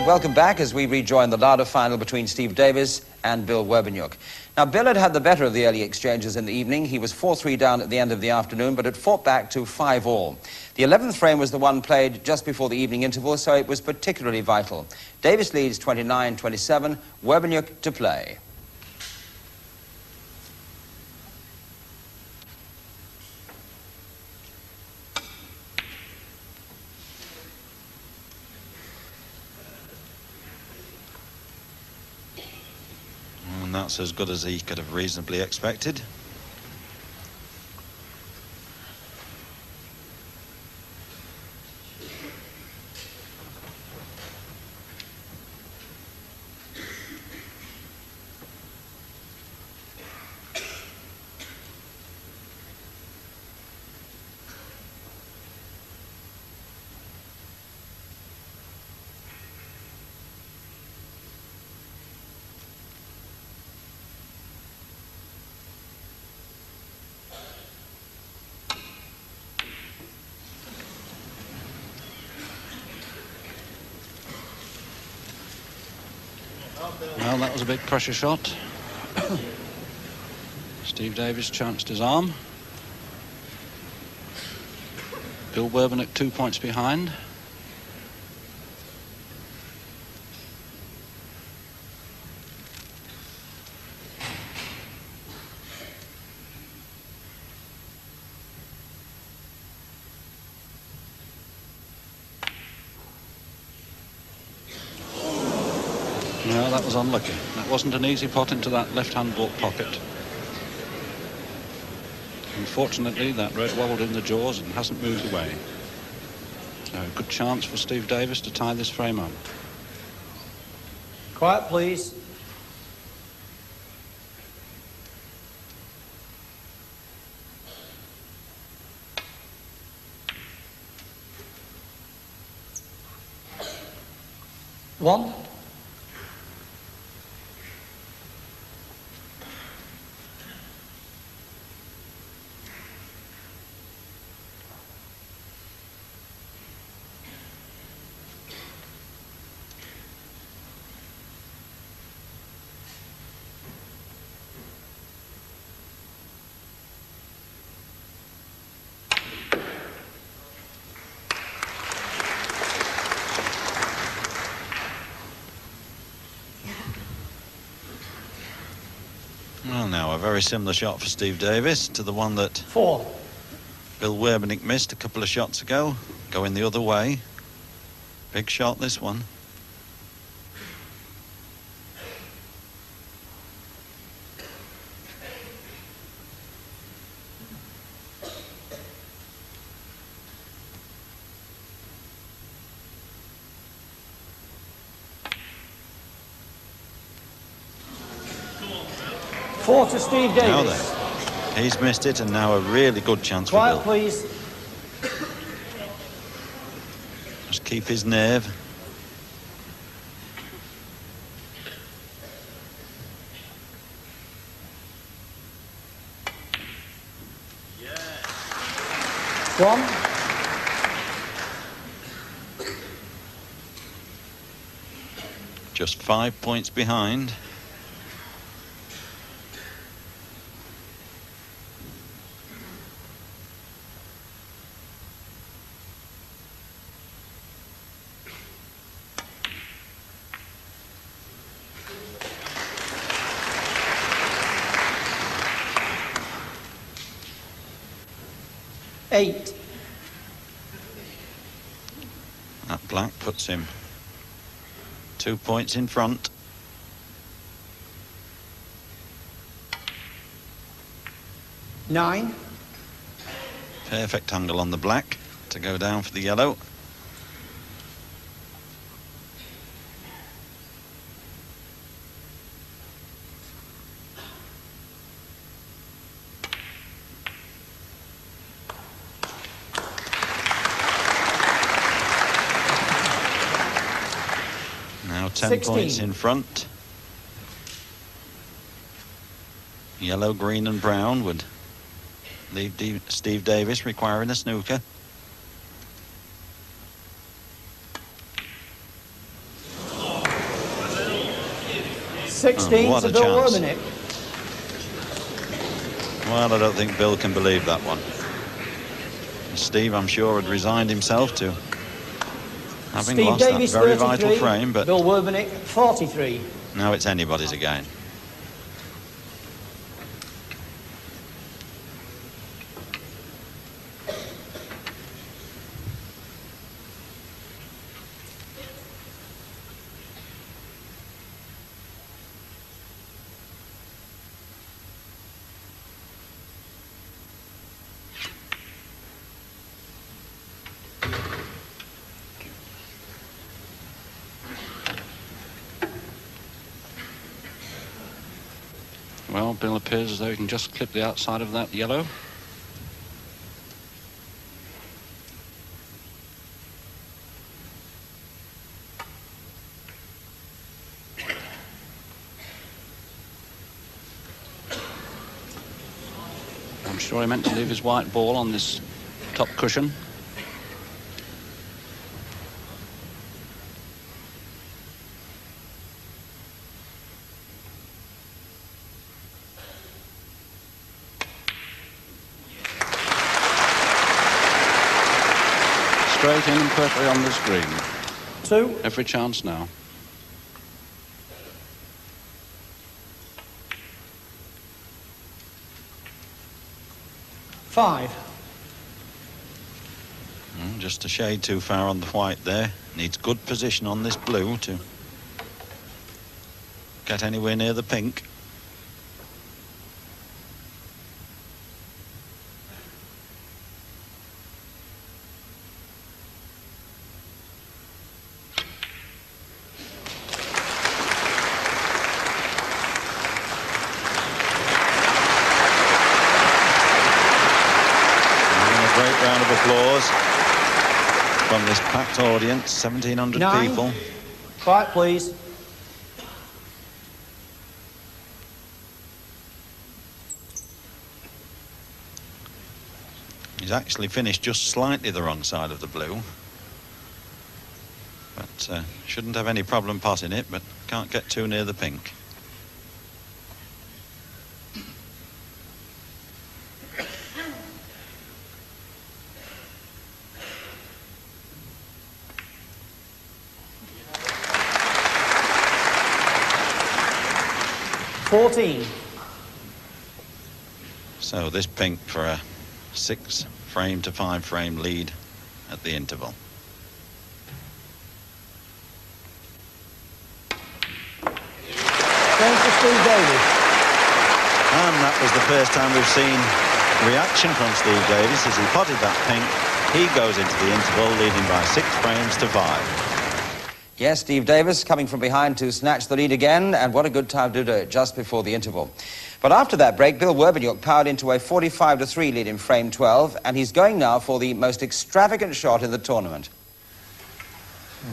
And welcome back as we rejoin the Lada final between Steve Davis and Bill Werbeniuk. Now, Bill had the better of the early exchanges in the evening. He was 4-3 down at the end of the afternoon, but had fought back to 5-all. The 11th frame was the one played just before the evening interval, so it was particularly vital. Davis leads 29-27, Werbeniuk to play. And that's as good as he could have reasonably expected. Well, that was a big pressure shot. Steve Davis chanced his arm. Bill Werbeniuk 2 points behind. No, that was unlucky. That wasn't an easy pot into that left-hand baulk pocket. Unfortunately, that red wobbled in the jaws and hasn't moved away. So, good chance for Steve Davis to tie this frame up. Quiet, please. One. Well, now a very similar shot for Steve Davis to the one that Four. Bill Werbeniuk missed a couple of shots ago, going the other way. Big shot, this one. Four to Steve Davis. Now then, he's missed it, and now a really good chance for Quiet, Bill. please. Just keep his nerve. One. Just 5 points behind. Eight. That black puts him 2 points in front. Nine. Perfect angle on the black to go down for the yellow. Now 10 16. points in front. Yellow, green and brown would leave Steve Davis requiring a snooker. 16 what to a Bill chance. Werbeniuk. Well, I don't think Bill can believe that one. Steve, I'm sure, had resigned himself to having Steve lost Davis, that very 33. vital frame, but Bill Werbeniuk, 43. now it's anybody's again. Well, Bill appears as though he can just clip the outside of that yellow. I'm sure he meant to leave his white ball on this top cushion. Straight in and perfectly on the screen. 2. Every chance now. Five. Just a shade too far on the white there. Needs good position on this blue to get anywhere near the pink. Round of applause from this packed audience, 1,700 9. people. Quiet, please. He's actually finished just slightly the wrong side of the blue, but shouldn't have any problem potting it, but can't get too near the pink. So this pink for a 6 frame to 5 frame lead at the interval. Thanks to Steve Davis. And that was the first time we've seen reaction from Steve Davis as he potted that pink. He goes into the interval leading by 6 frames to 5. Yes, Steve Davis coming from behind to snatch the lead again, and what a good time to do it just before the interval. But after that break, Bill Werbeniuk powered into a 45-3 lead in frame 12, and he's going now for the most extravagant shot in the tournament.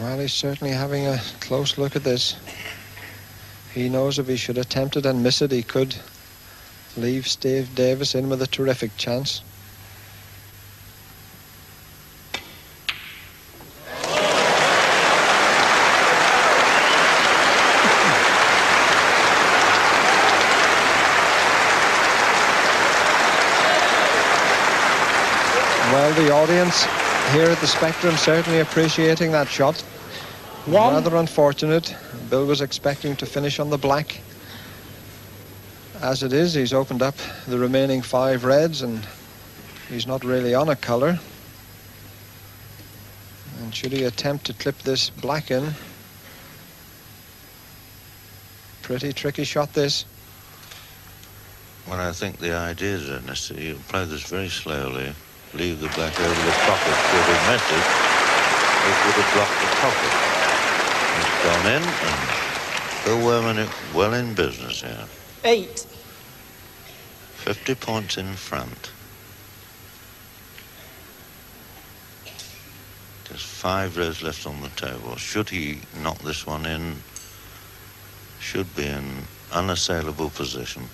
Well, he's certainly having a close look at this. He knows if he should attempt it and miss it, he could leave Steve Davis in with a terrific chance. Well, the audience here at the Spectrum certainly appreciating that shot. 1. Rather unfortunate. Bill was expecting to finish on the black. As it is, he's opened up the remaining 5 reds and he's not really on a colour. And should he attempt to clip this black in? Pretty tricky shot, this. Well, I think the idea is, Ernest, you play this very slowly, leave the black over the pocket. Should he miss it, it would have blocked the pocket. It's gone in, and Bill Werbeniuk well in business here. 8. 50 points in front. Just 5 reds left on the table. Should he knock this one in, should be in unassailable position.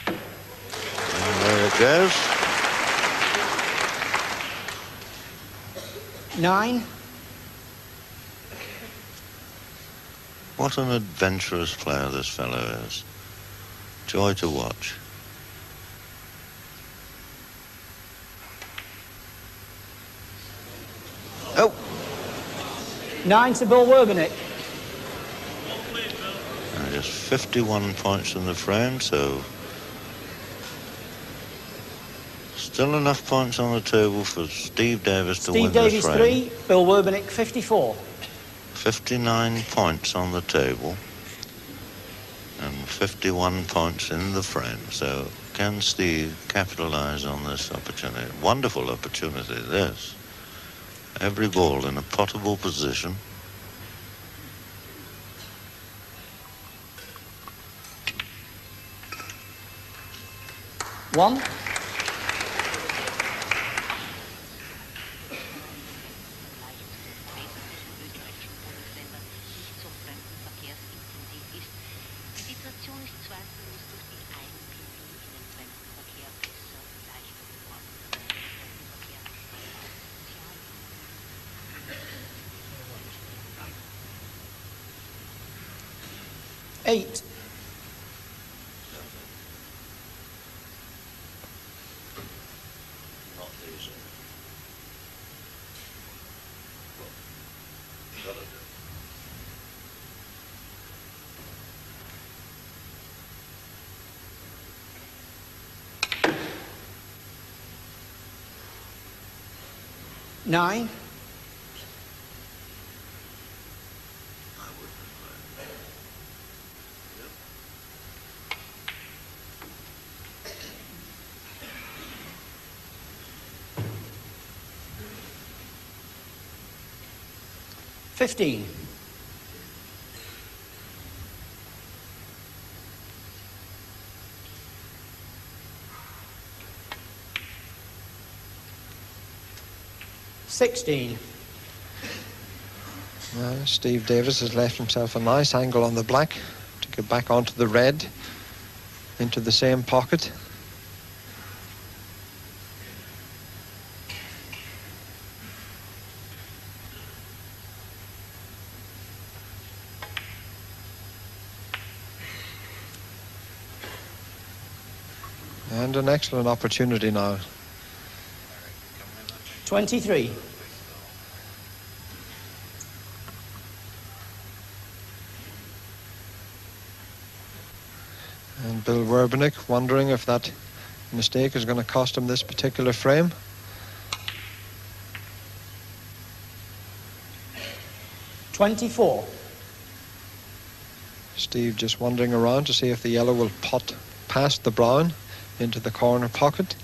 And there it goes. 9. What an adventurous player this fellow is. Joy to watch. Oh! 9 to Bill Werbenek. Just 51 points in the frame, so still enough points on the table for Steve Davis to win this frame. Steve Davis 3, Bill Werbenek 54. 59 points on the table and 51 points in the frame. So can Steve capitalize on this opportunity? Wonderful opportunity, this. Every ball in a potable position. One. Eight. Nine. $15. $16. Steve Davis has left himself a nice angle on the black to get back onto the red, into the same pocket. And an excellent opportunity now. 23. And Bill Werbenek wondering if that mistake is going to cost him this particular frame. $24. Steve just wandering around to see if the yellow will pot past the brown into the corner pocket.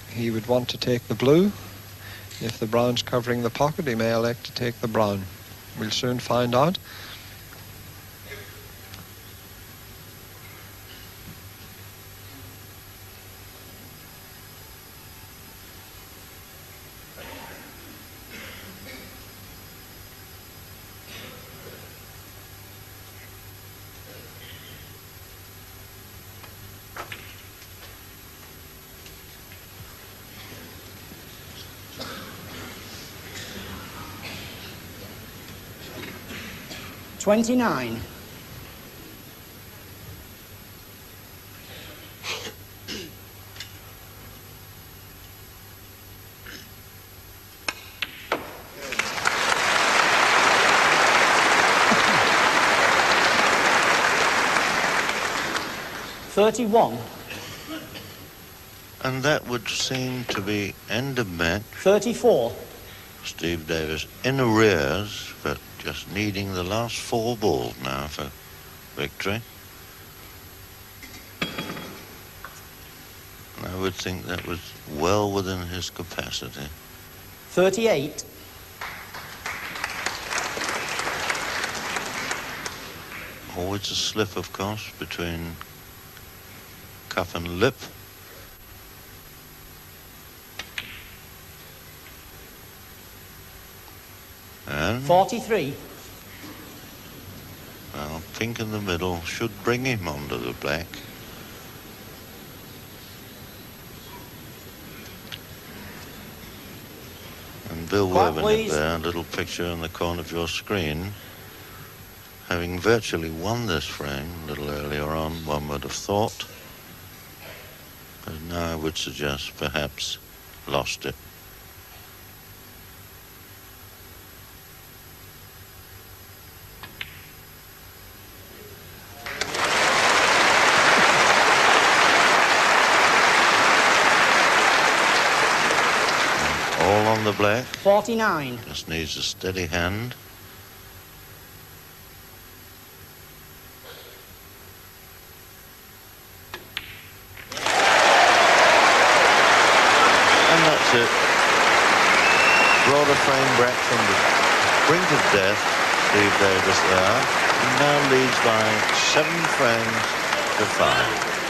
He would want to take the blue. If the brown's covering the pocket, he may elect to take the brown. We'll soon find out. $29. $31. And that would seem to be end of match. $34. Steve Davis in arrears, but just needing the last 4 balls now for victory. And I would think that was well within his capacity. 38. Always a slip, of course, between cuff and lip. And 43. well, pink in the middle should bring him onto the black. And Bill Quiet, Werbenek please. there, a little picture in the corner of your screen. having virtually won this frame a little earlier on, one would have thought. But now I would suggest perhaps lost it. All on the black. 49. Just needs a steady hand. And that's it. Brought a frame back from the brink of death, Steve Davis there, and now leads by 7 frames to 5.